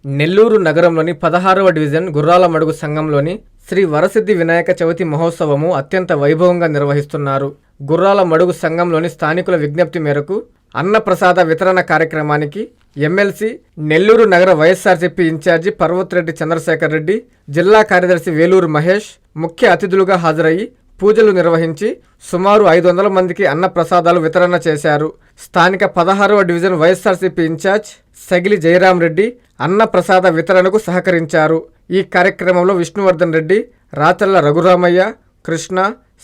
నెల్లూరు నగరంలోని 16వ డివిజన్ గుర్రాలమడుగు సంఘంలోని శ్రీ వరసిద్ధి వినాయక చవితి మహోత్సవము అత్యంత వైభవంగా నిర్వహిస్తున్నారు. గుర్రాలమడుగు సంఘంలోని స్థానికుల విజ్ఞప్తి మేరకు అన్నప్రసాద వితరణ కార్యక్రమానికి ఎమ్మెల్సీ నెల్లూరు నగర వైఎస్ఆర్సీపీ ఇన్ఛార్జి పర్వతిరెడ్డి చంద్రశేఖర్ రెడ్డి, జిల్లా కార్యదర్శి వేలూరు మహేష్ ముఖ్య అతిథులుగా హాజరయ్యి పూజలు నిర్వహించి సుమారు 500 మందికి అన్నప్రసాదాలు వితరణ చేశారు. స్థానిక 16వ డివిజన్ వైఎస్ఆర్సీపీ ఇన్ఛార్జ్ సగిలి జయరాం రెడ్డి అన్నప్రసాద వితరణకు సహకరించారు. ఈ కార్యక్రమంలో విష్ణువర్ధన్ రెడ్డి, రాచల్ల రఘురామయ్య, కృష్ణ,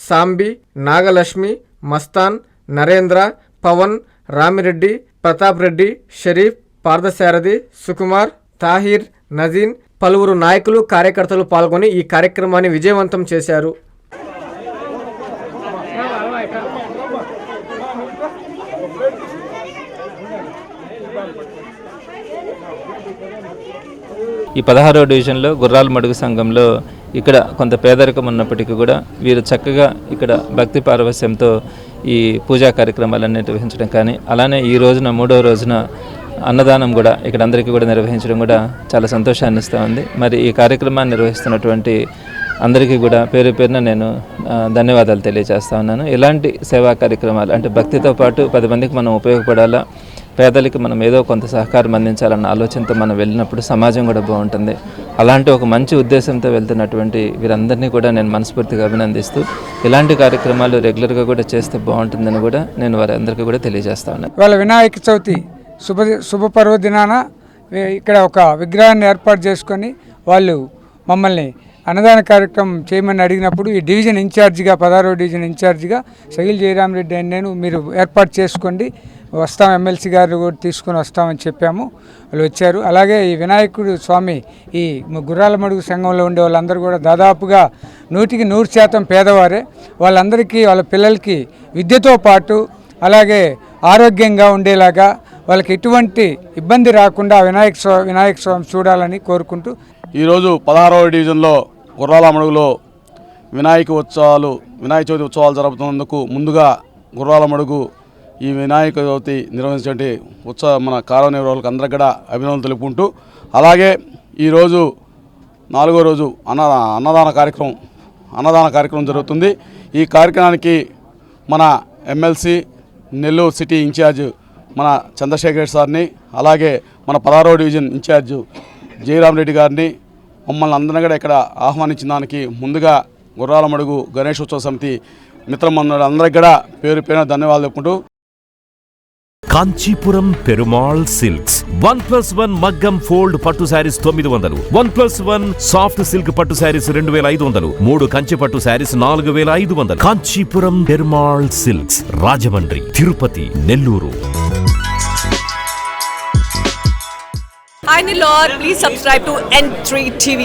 సాంబి, నాగలక్ష్మి, మస్తాన్, నరేంద్ర, పవన్, రామిరెడ్డి, ప్రతాప్ రెడ్డి, షరీఫ్, పార్థసారథి, సుకుమార్, తాహిర్, నజీన్ పలువురు నాయకులు, కార్యకర్తలు పాల్గొని ఈ కార్యక్రమాన్ని విజయవంతం చేశారు. ఈ 16వ డివిజన్లో గుర్రాలమడుగు సంఘంలో ఇక్కడ కొంత పేదరికం ఉన్నప్పటికీ కూడా వీరు చక్కగా ఇక్కడ భక్తి పారవస్యంతో ఈ పూజా కార్యక్రమాలన్నీ నిర్వహించడం కానీ, అలానే ఈ రోజున 3వ రోజున అన్నదానం కూడా ఇక్కడ అందరికీ కూడా నిర్వహించడం కూడా చాలా సంతోషాన్ని ఇస్తూ ఉంది. మరి ఈ కార్యక్రమాన్ని నిర్వహిస్తున్నటువంటి అందరికీ కూడా పేరు పేరున నేను ధన్యవాదాలు తెలియజేస్తా ఉన్నాను. ఇలాంటి సేవా కార్యక్రమాలు అంటే భక్తితో పాటు 10 మందికి మనం ఉపయోగపడాలా, పేదలకి మనం ఏదో కొంత సహకారం అందించాలన్న ఆలోచనతో మనం వెళ్ళినప్పుడు సమాజం కూడా బాగుంటుంది. అలాంటి ఒక మంచి ఉద్దేశంతో వెళ్తున్నటువంటి వీరందరినీ కూడా నేను మనస్ఫూర్తిగా అభినందిస్తూ ఇలాంటి కార్యక్రమాలు రెగ్యులర్గా కూడా చేస్తే బాగుంటుందని కూడా నేను వారందరికీ కూడా తెలియజేస్తా ఉన్నాను. ఇవాళ వినాయక చవితి శుభ పర్వదినాన ఇక్కడ ఒక విగ్రహాన్ని ఏర్పాటు చేసుకొని వాళ్ళు మమ్మల్ని అన్నదాన కార్యక్రమం చేయమని అడిగినప్పుడు ఈ డివిజన్ ఇన్ఛార్జిగా 16వ డివిజన్ ఇన్ఛార్జిగా సగిలి జయరాం రెడ్డి అని నేను మీరు ఏర్పాటు చేసుకోండి, వస్తాం, ఎమ్మెల్సీ గారు కూడా తీసుకొని వస్తామని చెప్పాము. వాళ్ళు వచ్చారు. అలాగే ఈ వినాయకుడు స్వామి ఈ గుర్రాలమడుగు సంఘంలో ఉండే వాళ్ళందరూ కూడా దాదాపుగా 100కి 100% పేదవారే. వాళ్ళందరికీ వాళ్ళ పిల్లలకి విద్యతో పాటు అలాగే ఆరోగ్యంగా ఉండేలాగా వాళ్ళకి ఎటువంటి ఇబ్బంది రాకుండా వినాయక స్వామి చూడాలని కోరుకుంటూ ఈరోజు 16వ డివిజన్లో గుర్రాలమడుగులో వినాయక చవితి ఉత్సవాలు జరుపుతున్నందుకు ముందుగా గుర్రాలమడుగు ఈ వినాయక చవితి నిర్వహించే మన కార్యనిర్వాహకులకు అందరికీ కూడా అభినందనలు తెలుపుకుంటూ, అలాగే ఈరోజు 4వ రోజు అన్నదాన కార్యక్రమం జరుగుతుంది. ఈ కార్యక్రమానికి మన ఎమ్మెల్సీ నెల్లూరు సిటీ ఇన్ఛార్జ్ మన చంద్రశేఖర్ సార్ని, అలాగే మన 16వ డివిజన్ ఇన్ఛార్జ్ జయరాం రెడ్డి గారిని, మమ్మల్ని అందరినీ కూడా ఇక్కడ ఆహ్వానించిన దానికి ముందుగా గుర్రాలమడుగు గణేశోత్సవ సమితి మిత్రమండలి అందరికీ కూడా పేరు పేరున ధన్యవాదాలు చెప్పుకుంటూ, కాంచీపురం పెరుమాళ్ సిల్క్స్ 1+1 మగ్గం ఫోల్డ్ పట్టు శారీస్ 900, 1+1 సాఫ్ట్ సిల్క్ పట్టు శారీస్ 2500, 3 కంచి పట్టు saris 4500. Kanchipuram Perumal silks, Rajahmundry, Tirupati, Nellore. Hi Nilor, please subscribe to N3 TV.